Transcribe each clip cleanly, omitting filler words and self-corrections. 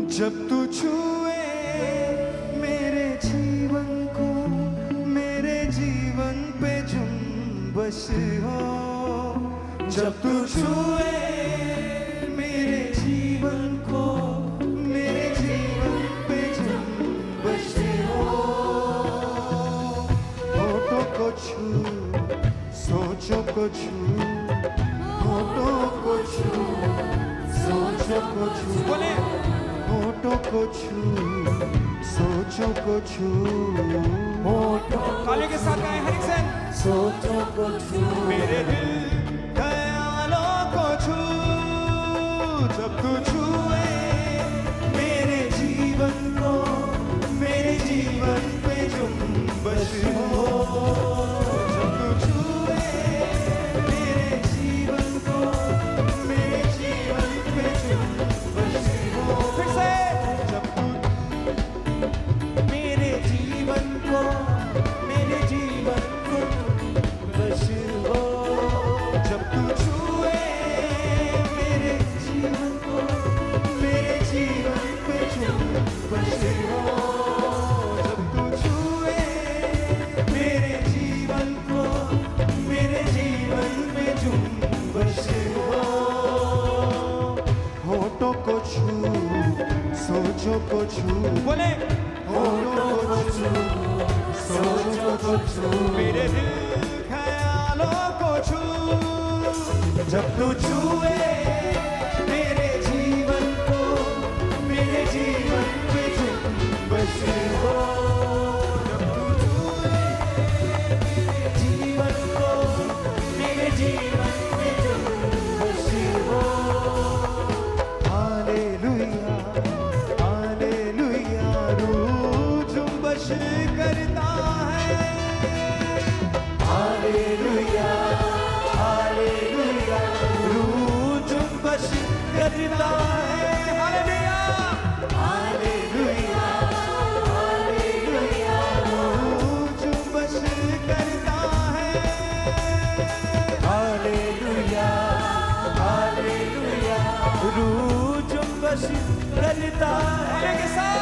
जब तू छुए मेरे जीवन को, मेरे जीवन पे जुम्बश हो। जब तू छुए मेरे जीवन को, मेरे जीवन पे जुम्बश हो। होठों को छू, सोचों को छू, होठों को छू, सोचों को छू, बोले होठों को छू, सोचों को छू, होठों ताली के साथ गाएं हर एक से। सोचों को छू, मेरे दिल ख्यालों को छू। जब तू छुए मेरे जीवन को, मेरे जीवन पे जुम्बश हो। जब तू छुए मेरे जीवन को, मेरे जीवन पे जुम्बश हो। फिर से जब तू मेरे जीवन को, मेरे जीवन को बश हो। जब तू छुए मेरे जीवन को, मेरे जीवन पे जुम्बश हो। जब तू छुए मेरे जीवन को, मेरे जीवन पे जुम्बश हो। होठों को छू, सोचों को छू, बोले होठों को छू, सोचों को छू, मेरे दिल ख्यालों को छू। जब तू छुए मेरे जीवन को, मेरे जीवन पे जुम्बश हो। जब तू छुए मेरे जीवन को, मेरे जीवन पे जुम्बश हो। हालेलुया, हालेलुया, रूह जुम्बश करता है। हालेलुया, हालेलुया, रूह जुम्बश करता है। हालेलुया, हालेलुया, हालेलुया, रूह जुम्बश करता है। हालेलुया, हालेलुया, रूह जुम्बश करता है। के साथ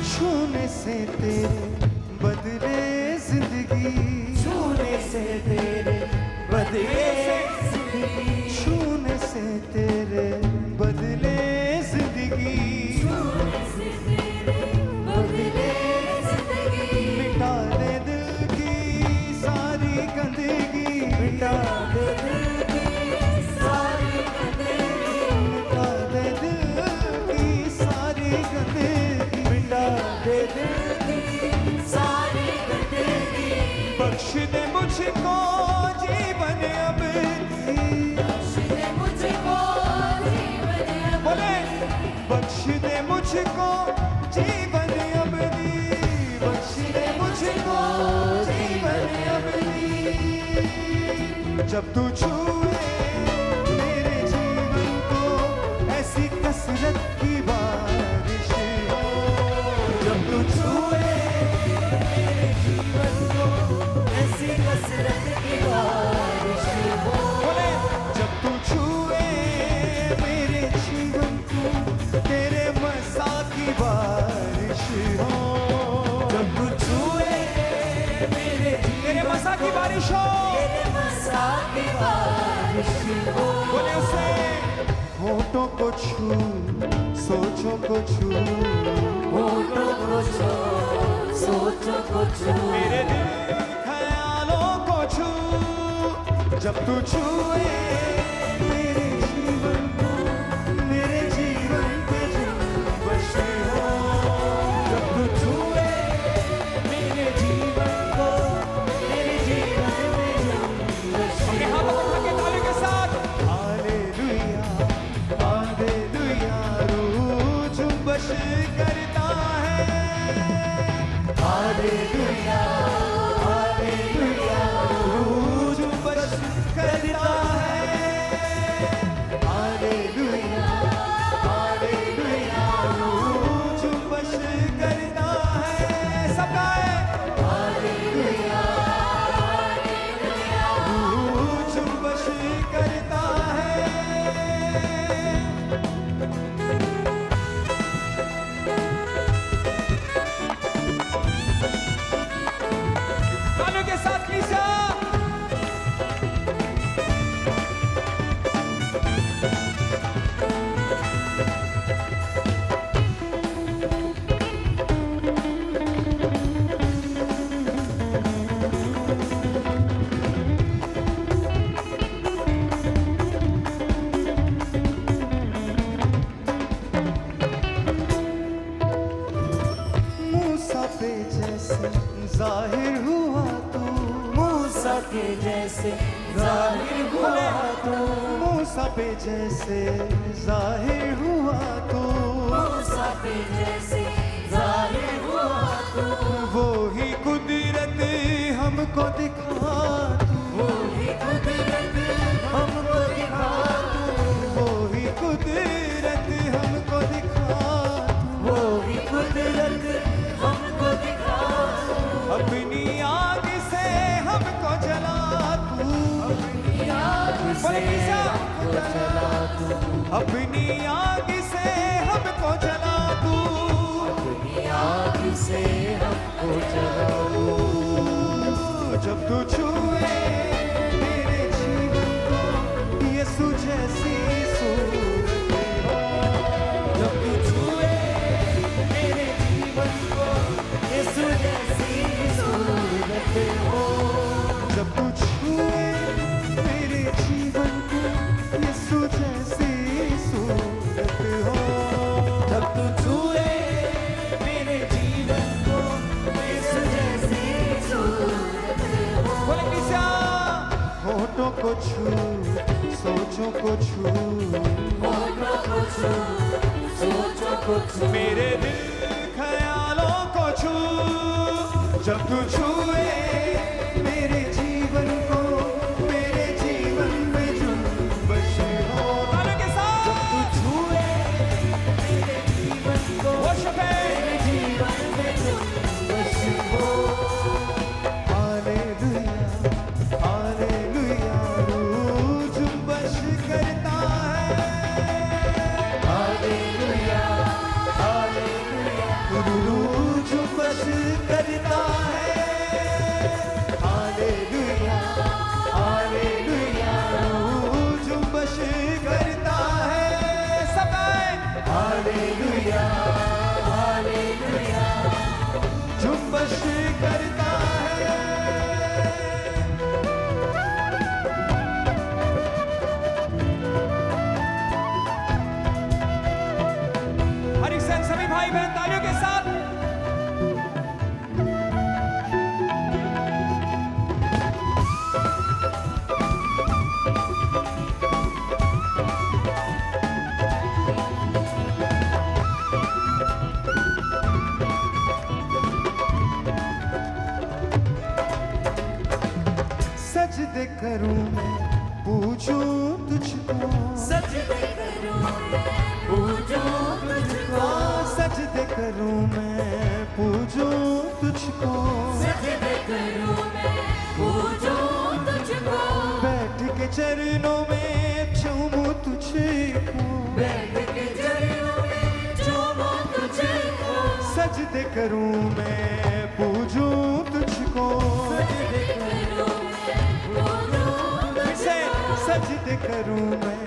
छूने से तेरे बदले जिंदगी, छूने से तेरे बदले जिंदगी, छूने से तेरे बदले जिंदगी, छूने से तेरे बदले जिंदगी। मिटा दे दिल की सारी गंदगी, मिटा दे दिल की सारी गंदगी, मिटा दे दिल की सारी गंदगी, मिटा दे दिल की सारी गंदगी। बख्श दे मुझको जीवन अबदी, बख्श दे मुझको जीवन अबदी, बोले बख्श दे मुझको जीवन अबदी, बख्श दे मुझको जीवन अबदी। जब तू छुए मेरे जीवन को, ऐसी कसरत की बारिश हो। जब तू छुए मेरे जीवन को, ऐसी कसरत की बारिश हो। बोले जब तू छुए मेरे जीवन को, तेरे मसा की बारिश हो। जब तू छुए मेरे तेरे मसा की बारिश हो। तेरे मसा की बारिश हो। बोले उसे होठों को छू, सोचों को छू, होठों को छू, सोचों को छू, मेरे दिल ख्यालों को छू। जब तू छुए मेरे जीवन को, मेरे जीवन पे जुम्बश हो। जब तू छुए मेरे जीवन को, मेरे जीवन पे जुम्बश अपने हो। हाथों को उठा के ताली के साथ हालेलुया, जैसे जाहिर हुआ तू, मूसा पे जैसे जाहिर हुआ तू, मूसा पे जैसे जाहिर हुआ तू, वो ही कुदरत हमको दिखा तू, वो ही कुदरत हमको दिखा तू, वो ही कुदरत हमको दिखा तू, वो ही कुदरत हमको दिखा तू, अपनी आग से हमको जला तू, अपनी आग से हमको जला तू, अपनी आग से हमको जला तू, अपनी आग से हमको जला तू। जब तू छुए मेरे जीवन को यीशु जैसी सूरत हो, जब तू छुए मेरे जीवन को यीशु जैसी सूरत हो, जब तू छुए मेरे जीवन को यीशु जैसी सूरत हो, जब तू छुए मेरे जीवन को यीशु जैसी सूरत हो, बोले किसा होठों को छू, सोचों को छू, होठों को छू, सोचों को छू, मेरे दिल ख्यालों को छू, जब तू छुए मेरे जीवन को, मेरे जीवन में जुम्बश हो। तालियों के साथ तू छुए मेरे जीवन को, worship है। मेरे जीवन में जुम्बश हो। हालेलुया, हालेलुया, रूह जुम्बश करता है। हालेलुया, हालेलुया, रूह जुम्बश करता है। हालेलुया, हालेलुया, रूह जुम्बश करता है। सब गाएं। हालेलुया, हालेलुया, जुम्बश करता है। हरिसन सभी भाई बहन तालियों के साथ सजदे करूं मैं, पूछूं तुझको, सजदे करूं मैं, पूजूं तुझको, सजदे करूं मैं, पूछूं तुझको, सजदे करूं मैं, पूजूं तुझको, बैठ के चरणों में चूमूं तुझको, बैठ के चरणों में चूमूं तुझको, सजदे करूं मैं, पूजूं तुझको, सजदे करूं मैं, पूजूं फिर से तुझको, सजदे करूं मैं,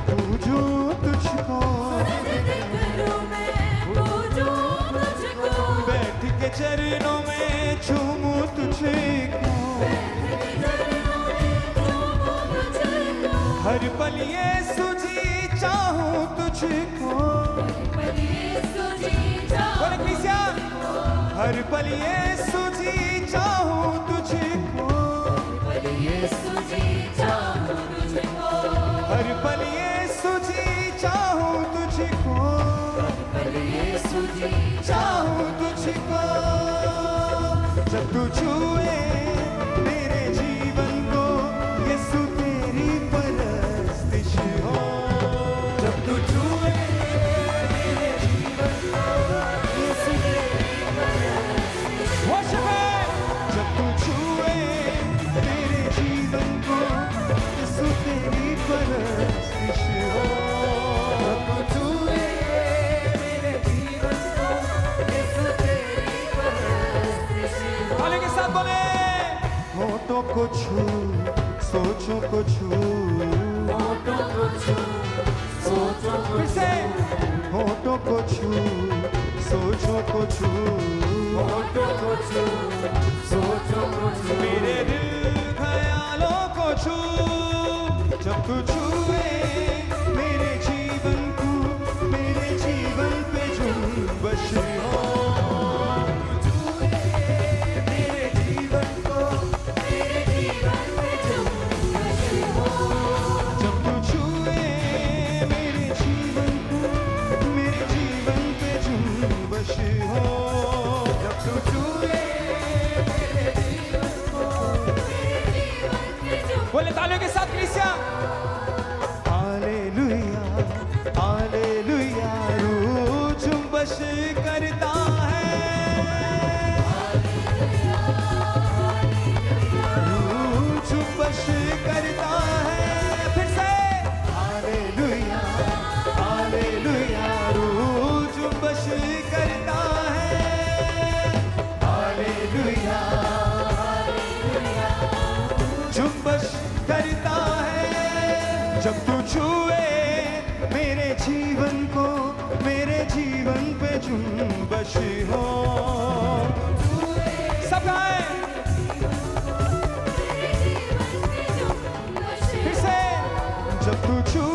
पूजूं तुझको, सजदे करूं मैं, पूजूं तुझको, बैठ के चरणों में चूमूं तुझको, चरणों में चूमूं तुझको, हर पल यीशु जी चाहूं तुझको, पर यीशु जी बोले चाहूं क्रिस्टिया, हर पल यीशु जी चाहूं तुझको, पर यीशु जी चाहूं तुझको, हर पल यीशु जी चाहूं तुझको, पर यीशु जी चाहूं तुझको, जब तू छुए मेरे जीवन को यीशु तेरी परस्तिश हो, जब तू छुए मेरे जीवन को यीशु तेरी परस्तिश हो, worship है। जब तू छुए मेरे जीवन को यीशु तेरी परस्तिश हो, जब तू छुए मेरे जीवन को यीशु तेरी परस्तिश हो, ताली के साथ बोले होठों को छू, सोचों को छू, होठों को छू, सोचों को फिर से होठों को छू, सोचों को छू, होठों को छू, सोचों को छू, मेरे दिल ख्यालों को छू, जब तू छुए मेरे जीवन को, मेरे जीवन पे जुम्बश हो, मेरे जीवन को, मेरे जीवन में खुशी हो। सब गाएं फिर से। जब तू छू